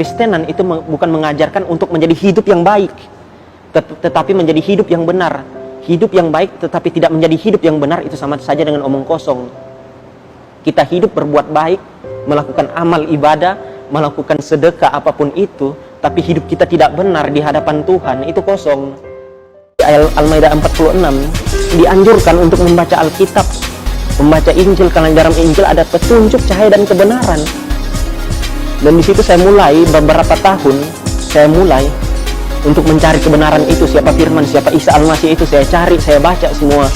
Kekristenan itu bukan mengajarkan untuk menjadi hidup yang baik, tetapi menjadi hidup yang benar. Hidup yang baik tetapi tidak menjadi hidup yang benar, itu sama saja dengan omong kosong. Kita hidup berbuat baik, melakukan amal ibadah, melakukan sedekah apapun itu, tapi hidup kita tidak benar di hadapan Tuhan, itu kosong. Di ayat Al-Maidah 46 dianjurkan untuk membaca Alkitab, membaca Injil, karena di dalam Injil ada petunjuk, cahaya dan kebenaran. Dan di situ saya mulai beberapa tahun, saya mulai untuk mencari kebenaran itu, siapa firman, siapa Isa Al-Masih itu, saya cari, saya baca semua.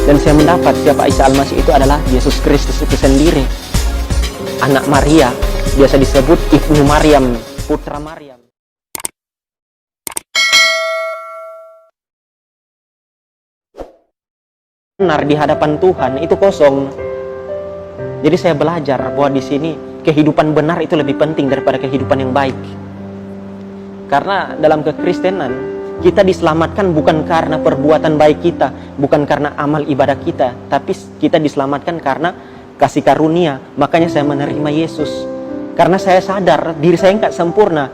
Dan saya mendapat siapa Isa Al-Masih itu adalah Yesus Kristus itu sendiri. Anak Maria, biasa disebut Ibnu Maryam, putra Maryam. Benar di hadapan Tuhan, itu kosong. Jadi saya belajar bahwa di sini kehidupan benar itu lebih penting daripada kehidupan yang baik. Karena dalam kekristenan kita diselamatkan bukan karena perbuatan baik kita, bukan karena amal ibadah kita, tapi kita diselamatkan karena kasih karunia. Makanya saya menerima Yesus, karena saya sadar diri saya nggak sempurna.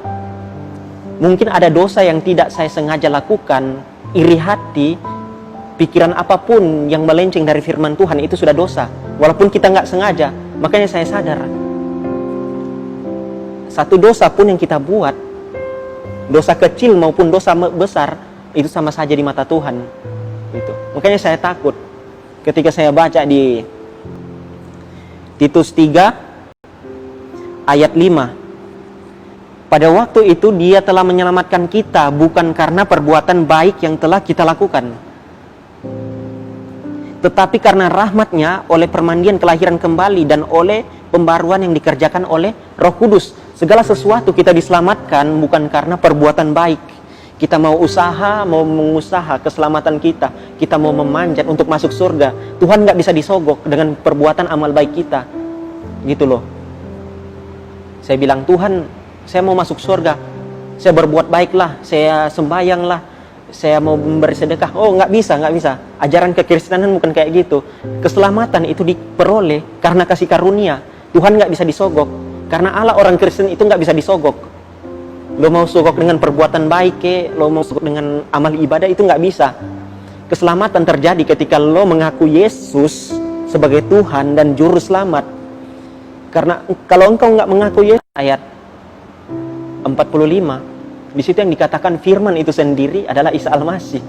Mungkin ada dosa yang tidak saya sengaja lakukan, iri hati, pikiran apapun yang melenceng dari firman Tuhan itu sudah dosa, walaupun kita nggak sengaja. Makanya saya sadar, satu dosa pun yang kita buat, dosa kecil maupun dosa besar, itu sama saja di mata Tuhan. Gitu. Makanya saya takut ketika saya baca di Titus 3 ayat 5. Pada waktu itu Dia telah menyelamatkan kita bukan karena perbuatan baik yang telah kita lakukan, tetapi karena rahmat-Nya oleh permandian kelahiran kembali dan oleh pembaruan yang dikerjakan oleh Roh Kudus. Segala sesuatu kita diselamatkan bukan karena perbuatan baik. Kita mau usaha, mau mengusaha keselamatan kita, kita mau memanjat untuk masuk surga, Tuhan nggak bisa disogok dengan perbuatan amal baik kita. Gitu loh. Saya bilang, Tuhan, saya mau masuk surga, saya berbuat baiklah, saya sembayanglah, saya mau memberi sedekah. Oh, nggak bisa. Ajaran kekristenan bukan kayak gitu. Keselamatan itu diperoleh karena kasih karunia. Tuhan nggak bisa disogok. Karena Allah, orang Kristen itu nggak bisa disogok. Lo mau sogok dengan perbuatan baik, lo mau sogok dengan amal ibadah, itu nggak bisa. Keselamatan terjadi ketika lo mengaku Yesus sebagai Tuhan dan Juru Selamat. Karena kalau engkau nggak mengaku Yesus, ayat 45, di situ yang dikatakan firman itu sendiri adalah Isa Al-Masih.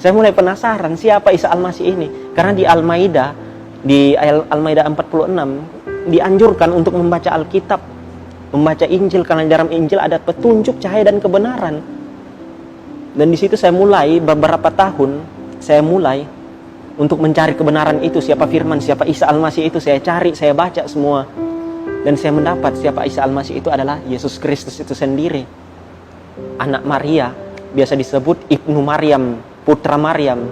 Saya mulai penasaran siapa Isa Al-Masih ini. Karena di Al-Maidah, di ayat Al-Maidah 46, dianjurkan untuk membaca Alkitab, membaca Injil, karena di dalam Injil ada petunjuk, cahaya dan kebenaran. Dan di situ saya mulai beberapa tahun, saya mulai untuk mencari kebenaran itu, siapa firman, siapa Isa Al-Masih itu, saya cari, saya baca semua. Dan saya mendapat siapa Isa Al-Masih itu adalah Yesus Kristus itu sendiri. Anak Maria, biasa disebut Ibnu Maryam, putra Maryam.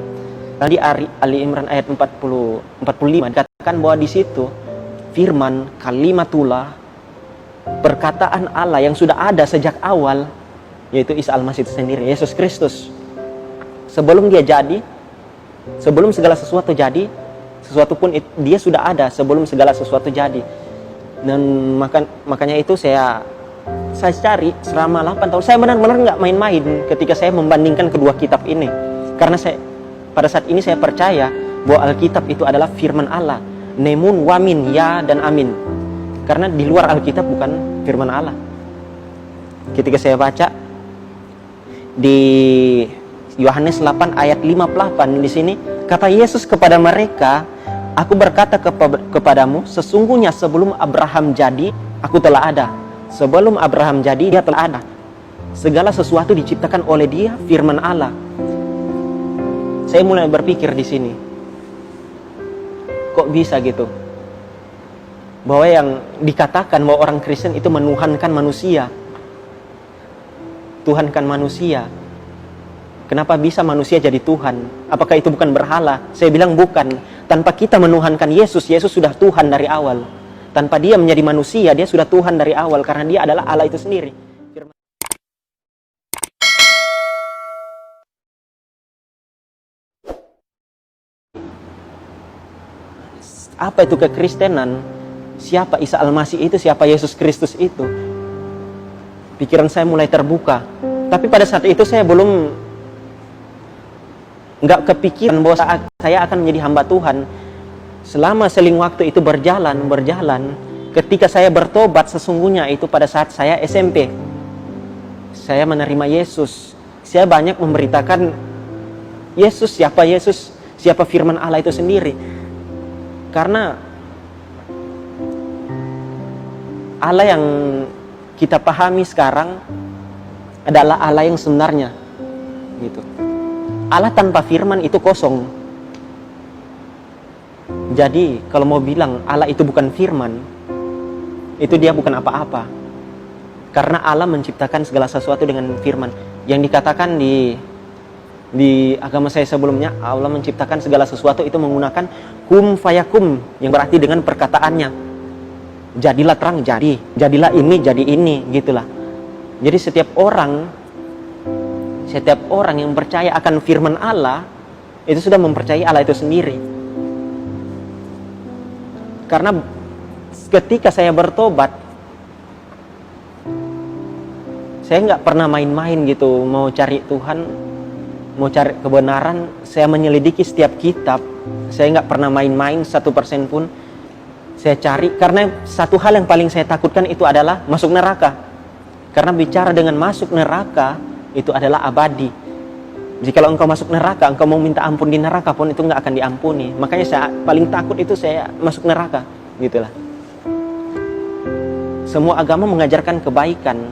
Tadi Ali Imran ayat 45 dikatakan bahwa di situ firman, kalimatullah, perkataan Allah yang sudah ada sejak awal, yaitu Isa Al-Masih itu sendiri, Yesus Kristus. Sebelum dia jadi, sebelum segala sesuatu jadi, sesuatu pun dia sudah ada sebelum segala sesuatu jadi. Dan makanya itu saya cari selama 8 tahun. Saya benar-benar nggak main-main ketika saya membandingkan kedua kitab ini. Karena pada saat ini saya percaya bahwa Alkitab itu adalah firman Allah. Nemun, wamin, ya dan amin. Karena di luar Alkitab bukan firman Allah. Ketika saya baca di Yohanes 8 ayat 58, di sini kata Yesus kepada mereka, aku berkata kepadamu, sesungguhnya sebelum Abraham jadi, aku telah ada. Sebelum Abraham jadi, dia telah ada. Segala sesuatu diciptakan oleh dia, firman Allah. Saya mulai berpikir di sini, kok bisa gitu? Bahwa yang dikatakan bahwa orang Kristen itu menuhankan manusia. Tuhankan manusia. Kenapa bisa manusia jadi Tuhan? Apakah itu bukan berhala? Saya bilang bukan. Tanpa kita menuhankan Yesus, Yesus sudah Tuhan dari awal. Tanpa dia menjadi manusia, dia sudah Tuhan dari awal. Karena dia adalah Allah itu sendiri. Apa itu kekristenan? Siapa Isa Al-Masih itu? Siapa Yesus Kristus itu? pikiran saya mulai terbuka. Tapi pada saat itu saya belum nggak kepikiran bahwa saat saya akan menjadi hamba Tuhan. Selama seling waktu itu berjalan, ketika saya bertobat sesungguhnya itu pada saat saya SMP. Saya menerima Yesus. Saya banyak memberitakan Yesus, siapa firman Allah itu sendiri. Karena Allah yang kita pahami sekarang adalah Allah yang sebenarnya, gitu. Allah tanpa firman itu kosong. Jadi kalau mau bilang Allah itu bukan firman, itu dia bukan apa-apa. Karena Allah menciptakan segala sesuatu dengan firman. Yang dikatakan di agama saya sebelumnya, Allah menciptakan segala sesuatu itu menggunakan kum fayakum, yang berarti dengan perkataannya. Jadilah terang, jadilah ini, jadi ini, gitulah. Jadi setiap orang yang percaya akan firman Allah itu sudah mempercayai Allah itu sendiri. Karena ketika saya bertobat, saya nggak pernah main-main gitu, mau cari Tuhan, mau cari kebenaran. Saya menyelidiki setiap kitab. Saya nggak pernah main-main 1% pun. Saya cari, karena satu hal yang paling saya takutkan itu adalah masuk neraka. Karena bicara dengan masuk neraka itu adalah abadi. Jika engkau masuk neraka, engkau mau minta ampun di neraka pun itu nggak akan diampuni. Makanya saya paling takut itu saya masuk neraka, gitulah. Semua agama mengajarkan kebaikan,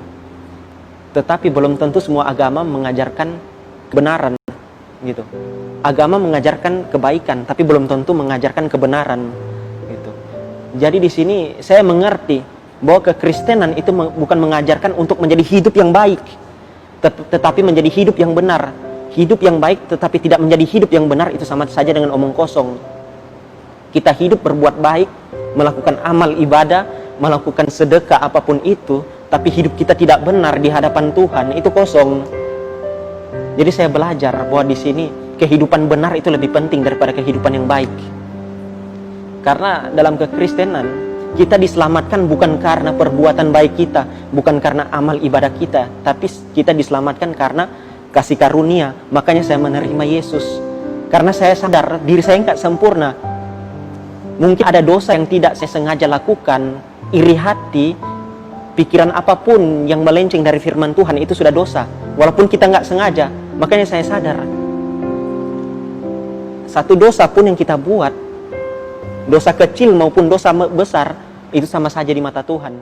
tetapi belum tentu semua agama mengajarkan kebenaran, gitu. Agama mengajarkan kebaikan, tapi belum tentu mengajarkan kebenaran, gitu. Jadi di sini saya mengerti bahwa kekristenan itu bukan mengajarkan untuk menjadi hidup yang baik, tetapi menjadi hidup yang benar. Hidup yang baik tetapi tidak menjadi hidup yang benar itu sama saja dengan omong kosong. Kita hidup berbuat baik, melakukan amal ibadah, melakukan sedekah apapun itu, tapi hidup kita tidak benar di hadapan Tuhan, itu kosong. Jadi saya belajar bahwa di sini kehidupan benar itu lebih penting daripada kehidupan yang baik. Karena dalam kekristenan kita diselamatkan bukan karena perbuatan baik kita, bukan karena amal ibadah kita, tapi kita diselamatkan karena kasih karunia. Makanya saya menerima Yesus. Karena saya sadar diri saya nggak sempurna. Mungkin ada dosa yang tidak saya sengaja lakukan, iri hati, pikiran apapun yang melenceng dari firman Tuhan itu sudah dosa. Walaupun kita nggak sengaja. Makanya saya sadar, satu dosa pun yang kita buat, dosa kecil maupun dosa besar, itu sama saja di mata Tuhan.